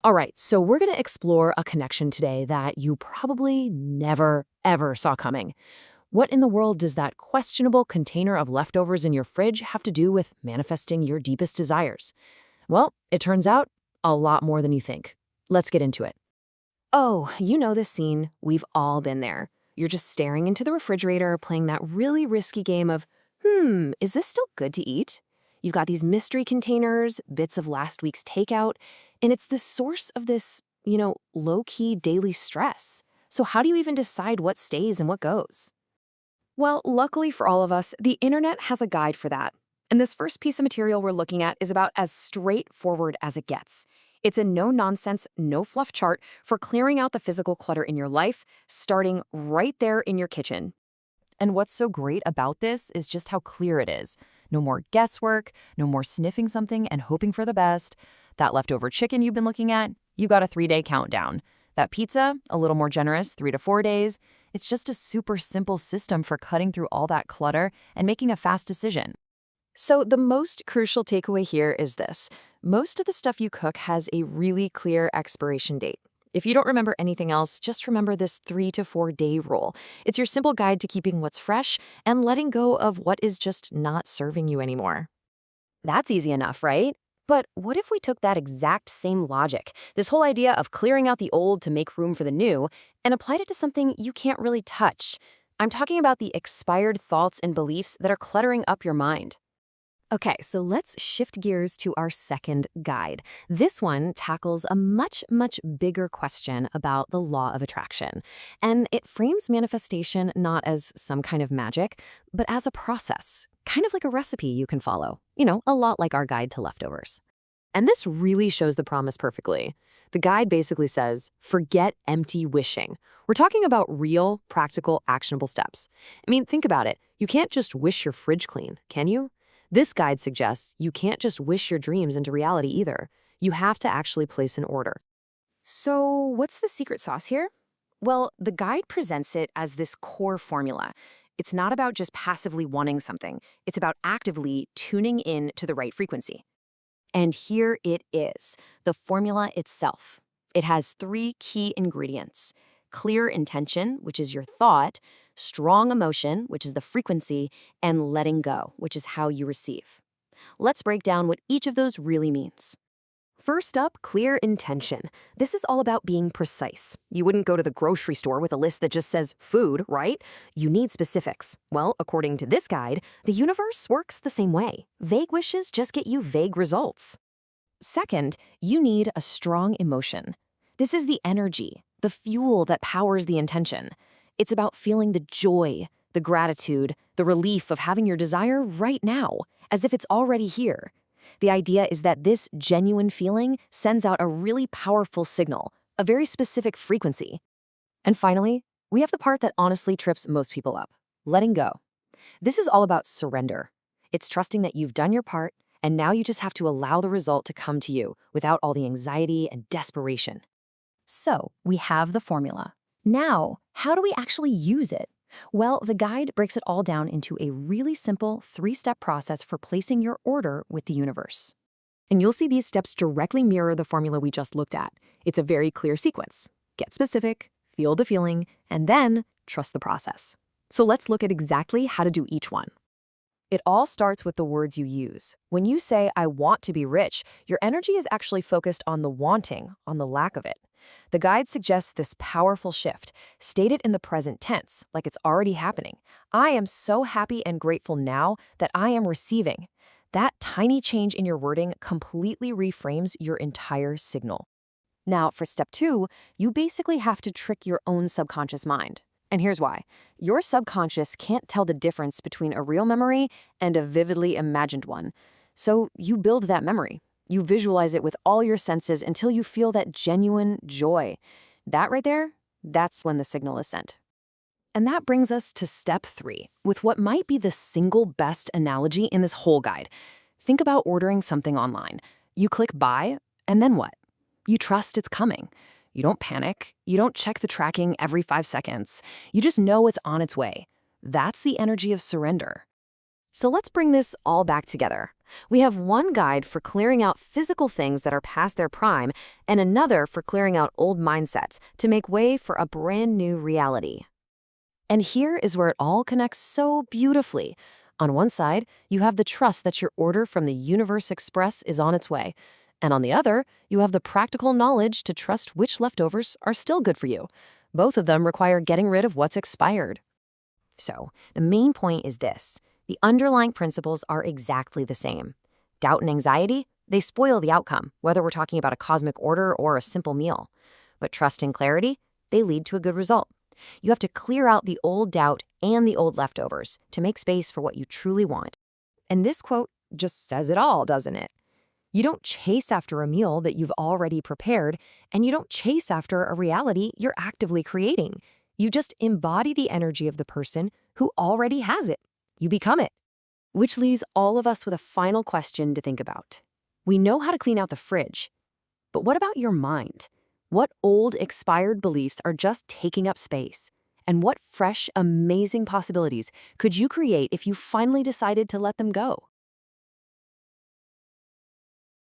All right, so we're going to explore a connection today that you probably never, ever saw coming. What in the world does that questionable container of leftovers in your fridge have to do with manifesting your deepest desires? Well, it turns out a lot more than you think. Let's get into it. Oh, you know this scene. We've all been there. You're just staring into the refrigerator, playing that really risky game of, is this still good to eat? You've got these mystery containers, bits of last week's takeout, and it's the source of this, low-key daily stress. So how do you even decide what stays and what goes? Well, luckily for all of us, the internet has a guide for that. And this first piece of material we're looking at is about as straightforward as it gets. It's a no-nonsense, no-fluff chart for clearing out the physical clutter in your life, starting right there in your kitchen. And what's so great about this is just how clear it is. No more guesswork, no more sniffing something and hoping for the best. That leftover chicken you've been looking at, you got a 3-day countdown. That pizza, a little more generous, 3 to 4 days. It's just a super simple system for cutting through all that clutter and making a fast decision. So the most crucial takeaway here is this. Most of the stuff you cook has a really clear expiration date. If you don't remember anything else, just remember this 3 to 4 day rule. It's your simple guide to keeping what's fresh and letting go of what is just not serving you anymore. That's easy enough, right? But what if we took that exact same logic, this whole idea of clearing out the old to make room for the new, and applied it to something you can't really touch? I'm talking about the expired thoughts and beliefs that are cluttering up your mind. Okay, so let's shift gears to our second guide. This one tackles a much, much bigger question about the law of attraction. And it frames manifestation not as some kind of magic, but as a process, kind of like a recipe you can follow. A lot like our guide to leftovers. And this really shows the promise perfectly. The guide basically says, forget empty wishing. We're talking about real, practical, actionable steps. I mean, think about it. You can't just wish your fridge clean, can you? This guide suggests you can't just wish your dreams into reality either. You have to actually place an order. So what's the secret sauce here? Well, the guide presents it as this core formula. It's not about just passively wanting something. It's about actively tuning in to the right frequency. And here it is, the formula itself. It has 3 key ingredients: clear intention, which is your thought, strong emotion, which is the frequency, and letting go, which is how you receive. Let's break down what each of those really means. First up, clear intention. This is all about being precise. You wouldn't go to the grocery store with a list that just says food, right? You need specifics. Well, according to this guide, the universe works the same way. Vague wishes just get you vague results. Second, you need a strong emotion. This is the energy, the fuel that powers the intention. It's about feeling the joy, the gratitude, the relief of having your desire right now, as if it's already here. The idea is that this genuine feeling sends out a really powerful signal, a very specific frequency. And finally, we have the part that honestly trips most people up: letting go. This is all about surrender. It's trusting that you've done your part, and now you just have to allow the result to come to you without all the anxiety and desperation. So, we have the formula. Now, how do we actually use it? Well, the guide breaks it all down into a really simple 3-step process for placing your order with the universe. And you'll see these steps directly mirror the formula we just looked at. It's a very clear sequence. Get specific, feel the feeling, and then trust the process. So let's look at exactly how to do each one. It all starts with the words you use. When you say, I want to be rich, your energy is actually focused on the wanting, on the lack of it. The guide suggests this powerful shift. State it in the present tense, like it's already happening. I am so happy and grateful now that I am receiving. That tiny change in your wording completely reframes your entire signal. Now, for step 2, you basically have to trick your own subconscious mind. And here's why. Your subconscious can't tell the difference between a real memory and a vividly imagined one. So you build that memory. You visualize it with all your senses until you feel that genuine joy. That right there, that's when the signal is sent. And that brings us to step 3, with what might be the single best analogy in this whole guide. Think about ordering something online. You click buy, and then what? You trust it's coming. You don't panic. You don't check the tracking every 5 seconds. You just know it's on its way. That's the energy of surrender. So let's bring this all back together. We have one guide for clearing out physical things that are past their prime, and another for clearing out old mindsets to make way for a brand new reality. And here is where it all connects so beautifully. On one side, you have the trust that your order from the Universe Express is on its way. And on the other, you have the practical knowledge to trust which leftovers are still good for you. Both of them require getting rid of what's expired. So, the main point is this. The underlying principles are exactly the same. Doubt and anxiety, they spoil the outcome, whether we're talking about a cosmic order or a simple meal. But trust and clarity, they lead to a good result. You have to clear out the old doubt and the old leftovers to make space for what you truly want. And this quote just says it all, doesn't it? You don't chase after a meal that you've already prepared, and you don't chase after a reality you're actively creating. You just embody the energy of the person who already has it. You become it. Which leaves all of us with a final question to think about. We know how to clean out the fridge, but what about your mind? What old, expired beliefs are just taking up space? And what fresh, amazing possibilities could you create if you finally decided to let them go?